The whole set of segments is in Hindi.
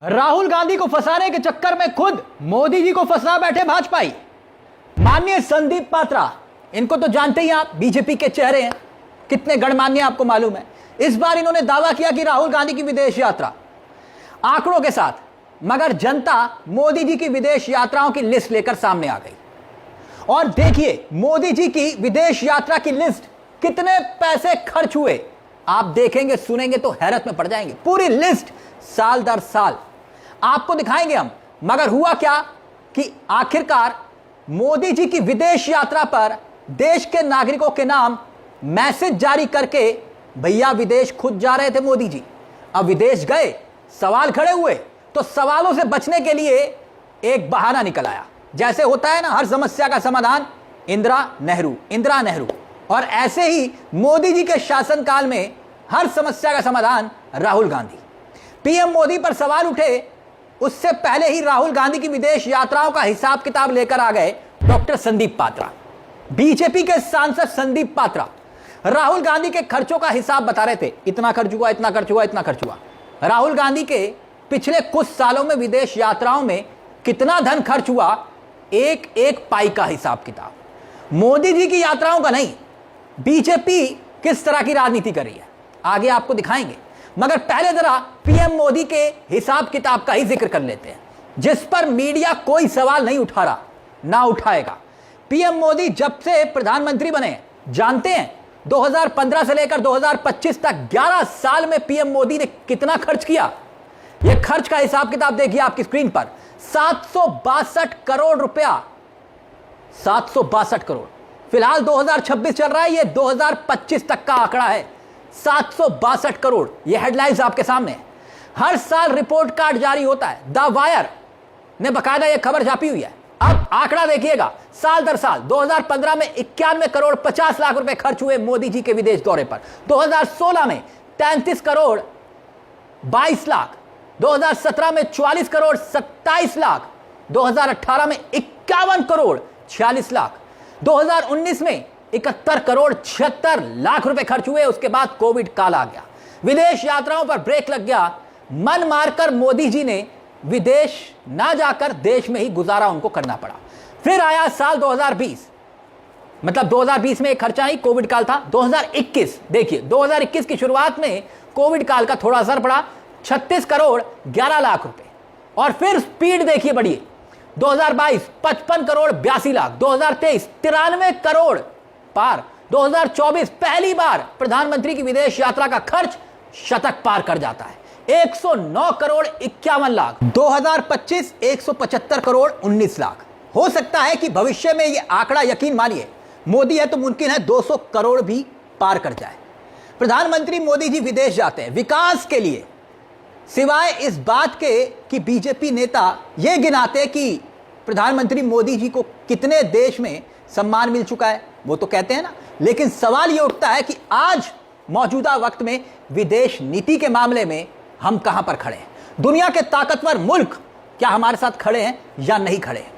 राहुल गांधी को फंसाने के चक्कर में खुद मोदी जी को फंसा बैठे भाजपाई। माननीय संदीप पात्रा, इनको तो जानते ही आप, बीजेपी के चेहरे हैं, कितने गणमान्य आपको मालूम है। इस बार इन्होंने दावा किया कि राहुल गांधी की विदेश यात्रा आंकड़ों के साथ, मगर जनता मोदी जी की विदेश यात्राओं की लिस्ट लेकर सामने आ गई। और देखिए मोदी जी की विदेश यात्रा की लिस्ट, कितने पैसे खर्च हुए, आप देखेंगे सुनेंगे तो हैरत में पड़ जाएंगे। पूरी लिस्ट साल दर साल आपको दिखाएंगे हम। मगर हुआ क्या कि आखिरकार मोदी जी की विदेश यात्रा पर देश के नागरिकों के नाम मैसेज जारी करके भैया विदेश खुद जा रहे थे मोदी जी। अब विदेश गए, सवाल खड़े हुए, तो सवालों से बचने के लिए एक बहाना निकल आया। जैसे होता है ना, हर समस्या का समाधान इंदिरा नेहरू। और ऐसे ही मोदी जी के शासनकाल में हर समस्या का समाधान राहुल गांधी। पीएम मोदी पर सवाल उठे उससे पहले ही राहुल गांधी की विदेश यात्राओं का हिसाब किताब लेकर आ गए डॉक्टर संदीप पात्रा। बीजेपी के सांसद संदीप पात्रा राहुल गांधी के खर्चों का हिसाब बता रहे थे। इतना खर्च हुआ, इतना खर्च हुआ, इतना खर्च हुआ। राहुल गांधी के पिछले कुछ सालों में विदेश यात्राओं में कितना धन खर्च हुआ, एक एक पाई का हिसाब किताब। मोदी जी की यात्राओं का नहीं। बीजेपी किस तरह की राजनीति कर रही है आगे आपको दिखाएंगे, मगर पहले जरा पीएम मोदी के हिसाब किताब का ही जिक्र कर लेते हैं, जिस पर मीडिया कोई सवाल नहीं उठा रहा, ना उठाएगा। पीएम मोदी जब से प्रधानमंत्री बने, जानते हैं 2015 से लेकर 2025 तक 11 साल में पीएम मोदी ने कितना खर्च किया। यह खर्च का हिसाब किताब देखिए आपकी स्क्रीन पर, 762 करोड़ रुपया। 762 करोड़। फिलहाल 2026 चल रहा है, यह 2025 तक का आंकड़ा है। 762 करोड़, यह हेडलाइंस आपके सामने है। हर साल रिपोर्ट कार्ड जारी होता है। द वायर ने बकायदा यह खबर छापी हुई है। अब आंकड़ा देखिएगा, साल दर साल 2015 में 91 करोड़ 50 लाख रुपए खर्च हुए मोदी जी के विदेश दौरे पर। 2016 में 33 करोड़ 22 लाख, 2017 में 44 करोड़ 27 लाख, 2018 में 51 करोड़ 46 लाख, 2019 में 71 करोड़ 76 लाख रुपए खर्च हुए। उसके बाद कोविड काल आ गया, विदेश यात्राओं पर ब्रेक लग गया। मन मारकर मोदी जी ने विदेश ना जाकर देश में ही गुजारा उनको करना पड़ा। फिर आया साल 2020, मतलब 2020 में एक खर्चा ही, कोविड काल था। 2021 देखिए, 2021 की शुरुआत में कोविड काल का थोड़ा असर पड़ा, 36 करोड़ 11 लाख रुपए। और फिर स्पीड देखिए बढ़िए, 2022 55 करोड़ 82 लाख, 2023 93 करोड़ पार, 2024 पहली बार प्रधानमंत्री की विदेश यात्रा का खर्च शतक पार कर जाता है, 109 करोड़ 51 लाख, 2025 175 करोड़ 19 लाख। हो सकता है कि भविष्य में यह आंकड़ा, यकीन मानिए मोदी है तो मुमकिन है 200 करोड़ भी पार कर जाए। प्रधानमंत्री मोदी जी विदेश जाते हैं विकास के लिए, सिवाय इस बात के कि बीजेपी नेता यह गिनाते कि प्रधानमंत्री मोदी जी को कितने देश में सम्मान मिल चुका है, वो तो कहते हैं ना। लेकिन सवाल यह उठता है कि आज मौजूदा वक्त में विदेश नीति के मामले में हम कहां पर खड़े हैं। दुनिया के ताकतवर मुल्क क्या हमारे साथ खड़े हैं या नहीं खड़े हैं।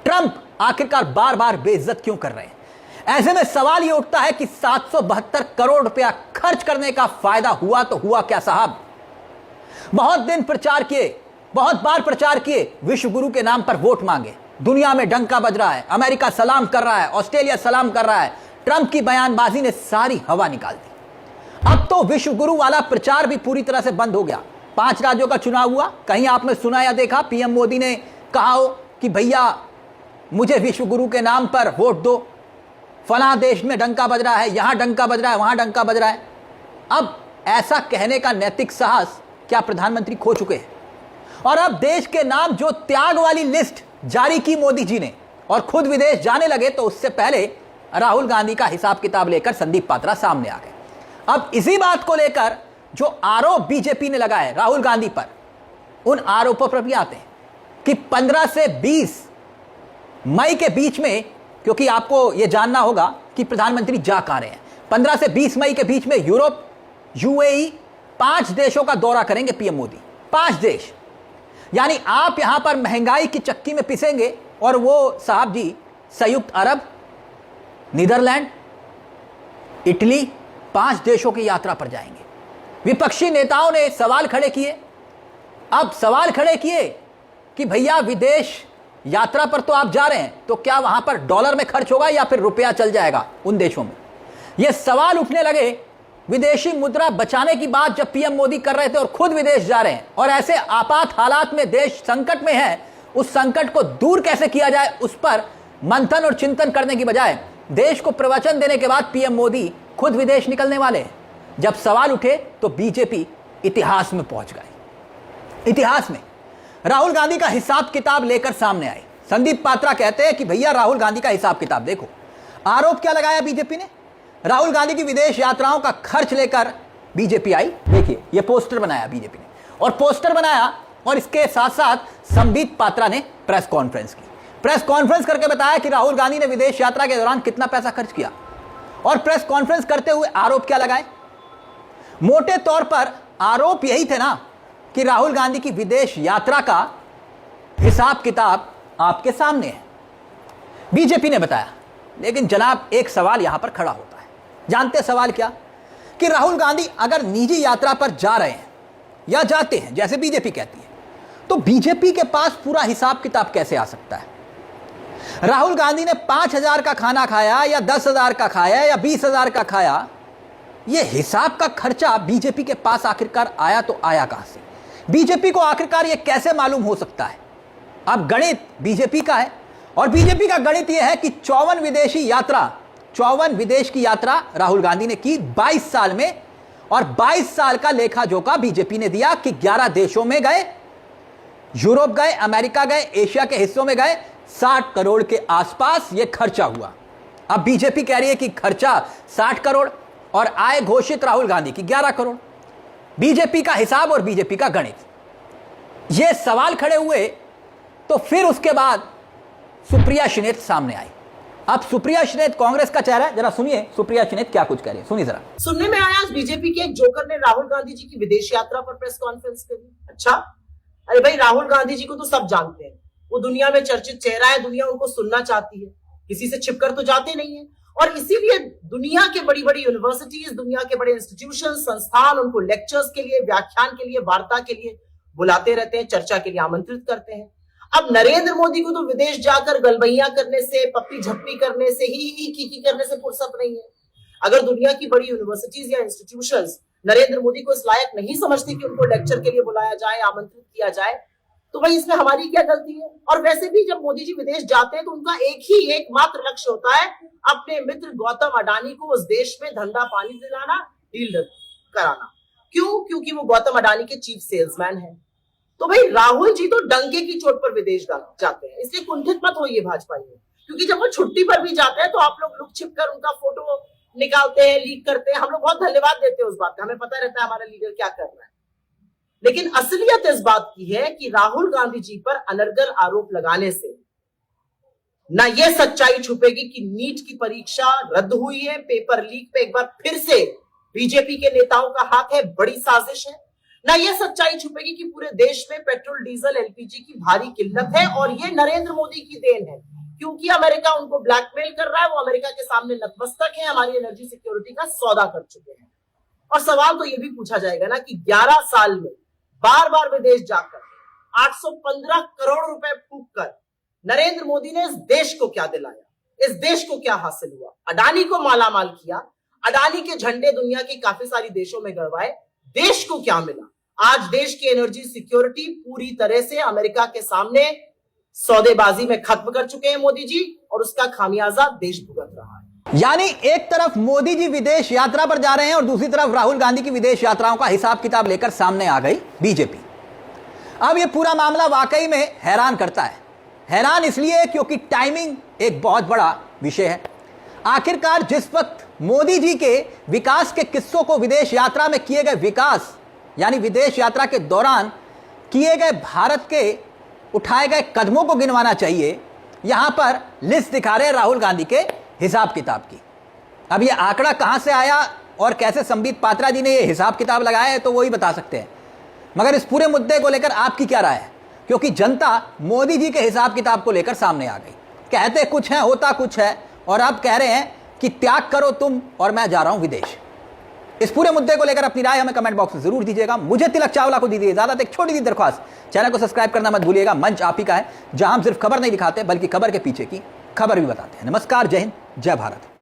ट्रंप आखिरकार बार बार बेइज्जत क्यों कर रहे हैं। ऐसे में सवाल यह उठता है कि 772 करोड़ रुपया खर्च करने का फायदा हुआ तो हुआ क्या साहब। बहुत दिन प्रचार किए, बहुत बार प्रचार किए, विश्व गुरु के नाम पर वोट मांगे, दुनिया में डंका बज रहा है, अमेरिका सलाम कर रहा है, ऑस्ट्रेलिया सलाम कर रहा है। ट्रंप की बयानबाजी ने सारी हवा निकाल दी। अब तो विश्व गुरु वाला प्रचार भी पूरी तरह से बंद हो गया। 5 राज्यों का चुनाव हुआ, कहीं आपने सुना या देखा पीएम मोदी ने कहा हो कि भैया मुझे विश्व गुरु के नाम पर वोट दो, फलां देश में डंका बज रहा है, यहां डंका बज रहा है, वहां डंका बज रहा है। अब ऐसा कहने का नैतिक साहस क्या प्रधानमंत्री खो चुके हैं। और अब देश के नाम जो त्याग वाली लिस्ट जारी की मोदी जी ने और खुद विदेश जाने लगे, तो उससे पहले राहुल गांधी का हिसाब किताब लेकर संदीप पात्रा सामने आ गए। अब इसी बात को लेकर जो आरोप बीजेपी ने लगाए राहुल गांधी पर, उन आरोपों पर भी आते हैं कि 15 से 20 मई के बीच में, क्योंकि आपको यह जानना होगा कि प्रधानमंत्री जा कहां रहे हैं, 15 से 20 मई के बीच में यूरोप, यूएई 5 देशों का दौरा करेंगे पीएम मोदी। 5 देश, यानी आप यहां पर महंगाई की चक्की में पिसेंगे और वो साहब जी संयुक्त अरब, नीदरलैंड, इटली, 5 देशों की यात्रा पर जाएंगे। विपक्षी नेताओं ने सवाल खड़े किए अब सवाल खड़े किए कि भैया विदेश यात्रा पर तो आप जा रहे हैं, तो क्या वहां पर डॉलर में खर्च होगा या फिर रुपया चल जाएगा उन देशों में? ये सवाल उठने लगे विदेशी मुद्रा बचाने की बात जब पीएम मोदी कर रहे थे और खुद विदेश जा रहे हैं, और ऐसे आपात हालात में देश संकट में है, उस संकट को दूर कैसे किया जाए उस पर मंथन और चिंतन करने की बजाय देश को प्रवचन देने के बाद पीएम मोदी खुद विदेश निकलने वाले हैं। जब सवाल उठे तो बीजेपी इतिहास में पहुंच गई। इतिहास में राहुल गांधी का हिसाब किताब लेकर सामने आए। संदीप पात्रा कहते हैं कि भैया राहुल गांधी का हिसाब किताब देखो। आरोप क्या लगाया बीजेपी ने? राहुल गांधी की विदेश यात्राओं का खर्च लेकर बीजेपी आई। देखिए ये पोस्टर बनाया बीजेपी ने, और पोस्टर बनाया और इसके साथ साथ संदीप पात्रा ने प्रेस कॉन्फ्रेंस की। प्रेस कॉन्फ्रेंस करके बताया कि राहुल गांधी ने विदेश यात्रा के दौरान कितना पैसा खर्च किया, और प्रेस कॉन्फ्रेंस करते हुए आरोप क्या लगाए? मोटे तौर पर आरोप यही थे ना कि राहुल गांधी की विदेश यात्रा का हिसाब किताब आपके सामने है, बीजेपी ने बताया। लेकिन जनाब एक सवाल यहां पर खड़ा होता है, जानते सवाल क्या? कि राहुल गांधी अगर निजी यात्रा पर जा रहे हैं या जाते हैं जैसे बीजेपी कहती है, तो बीजेपी के पास पूरा हिसाब किताब कैसे आ सकता है? राहुल गांधी ने 5,000 का खाना खाया या 10,000 का खाया या 20,000 का खाया, यह हिसाब का खर्चा बीजेपी के पास आखिरकार आया तो आया कहां से? बीजेपी को आखिरकार यह कैसे मालूम हो सकता है? अब गणित बीजेपी का है, और बीजेपी का गणित यह है कि 54 विदेश की यात्रा राहुल गांधी ने की 22 साल में, और 22 साल का लेखा जोखा बीजेपी ने दिया कि 11 देशों में गए, यूरोप गए, अमेरिका गए, एशिया के हिस्सों में गए, 60 करोड़ के आसपास यह खर्चा हुआ। अब बीजेपी कह रही है कि खर्चा 60 करोड़ और आय घोषित राहुल गांधी की 11 करोड़। बीजेपी का हिसाब और बीजेपी का गणित, यह सवाल खड़े हुए। तो फिर उसके बाद सुप्रिया श्रीनेत सामने आई। अब सुप्रिया श्रीनेत कांग्रेस का चेहरा है, जरा सुनिए सुप्रिया श्रीनेत क्या कुछ कह रही है, सुनिए जरा। सुनने में आया आज बीजेपी के एक जोकर ने राहुल गांधी जी की विदेश यात्रा पर प्रेस कॉन्फ्रेंस करी। अच्छा, अरे भाई राहुल गांधी जी को तो सब जानते हैं, वो दुनिया में चर्चित चेहरा है, दुनिया उनको सुनना चाहती है, किसी से छिपकर तो जाते नहीं है, और इसीलिए दुनिया के बड़ी बड़ी यूनिवर्सिटीज, दुनिया के बड़े इंस्टीट्यूशन, संस्थान उनको लेक्चर्स के लिए, व्याख्यान के लिए, वार्ता के लिए बुलाते रहते हैं, चर्चा के लिए आमंत्रित करते हैं। अब नरेंद्र मोदी को तो विदेश जाकर गलबैया करने से, पप्पी झप्पी करने से, ही करने से फुर्सत नहीं है। अगर दुनिया की बड़ी यूनिवर्सिटीज या इंस्टीट्यूशंस नरेंद्र मोदी को इस लायक नहीं समझती कि उनको लेक्चर के लिए बुलाया जाए, आमंत्रित किया जाए, तो भाई इसमें हमारी क्या गलती है? और वैसे भी जब मोदी जी विदेश जाते हैं तो उनका एकमात्र लक्ष्य होता है अपने मित्र गौतम अडानी को उस देश में धंधा पानी दिलाना, डील कराना। क्यों? क्योंकि वो गौतम अडानी के चीफ सेल्समैन है। तो भाई राहुल जी तो डंके की चोट पर विदेश जाते हैं, इसलिए कुंठित मत होइए भाजपा में, क्योंकि जब वो छुट्टी पर भी जाते हैं तो आप लोग लुक छिप कर उनका फोटो निकालते हैं, लीक करते हैं। हम लोग बहुत धन्यवाद देते हैं उस बात का, हमें पता रहता है हमारा लीडर क्या कर रहा है। लेकिन असलियत इस बात की है कि राहुल गांधी जी पर अनर्गल आरोप लगाने से ना यह सच्चाई छुपेगी कि नीट की परीक्षा रद्द हुई है, पेपर लीक पे एक बार फिर से बीजेपी के नेताओं का हाथ है, बड़ी साजिश है, ना यह सच्चाई छुपेगी कि पूरे देश में पेट्रोल, डीजल, एलपीजी की भारी किल्लत है, और ये नरेंद्र मोदी की देन है, क्योंकि अमेरिका उनको ब्लैकमेल कर रहा है, वो अमेरिका के सामने नतमस्तक है, हमारी एनर्जी सिक्योरिटी का सौदा कर चुके हैं। और सवाल तो यह भी पूछा जाएगा ना कि 11 साल में बार बार विदेश जाकर 815 करोड़ रुपए फूंक कर नरेंद्र मोदी ने इस देश को क्या दिलाया, इस देश को क्या हासिल हुआ? अडानी को मालामाल किया, अडानी के झंडे दुनिया के काफी सारी देशों में गड़वाए, देश को क्या मिला? आज देश की एनर्जी सिक्योरिटी पूरी तरह से अमेरिका के सामने सौदेबाजी में खत्म कर चुके हैं मोदी जी, और उसका खामियाजा देश भुगत रहा है। यानी एक तरफ मोदी जी विदेश यात्रा पर जा रहे हैं और दूसरी तरफ राहुल गांधी की विदेश यात्राओं का हिसाब किताब लेकर सामने आ गई बीजेपी। अब यह पूरा मामला वाकई में हैरान करता है। हैरान इसलिए क्योंकि टाइमिंग एक बहुत बड़ा विषय है। आखिरकार जिस वक्त मोदी जी के विकास के किस्सों को, विदेश यात्रा में किए गए विकास यानी विदेश यात्रा के दौरान किए गए भारत के उठाए गए कदमों को गिनवाना चाहिए, यहां पर लिस्ट दिखा रहे हैं राहुल गांधी के हिसाब किताब की। अब यह आंकड़ा कहां से आया और कैसे संबित पात्रा जी ने यह हिसाब किताब लगाया है तो वही बता सकते हैं, मगर इस पूरे मुद्दे को लेकर आपकी क्या राय है? क्योंकि जनता मोदी जी के हिसाब किताब को लेकर सामने आ गई। कहते कुछ है, होता कुछ है, और अब कह रहे हैं कि त्याग करो तुम और मैं जा रहा हूं विदेश। इस पूरे मुद्दे को लेकर अपनी राय हमें कमेंट बॉक्स में जरूर दीजिएगा। मुझे तिलक चावला को दीजिए इजाजत। एक छोटी सी दरख्वास्त, चैनल को सब्सक्राइब करना मत भूलिएगा। मंच आप ही का है, जहां हम सिर्फ खबर नहीं दिखाते बल्कि खबर के पीछे की खबर भी बताते हैं। नमस्कार, जय हिंद, जय भारत।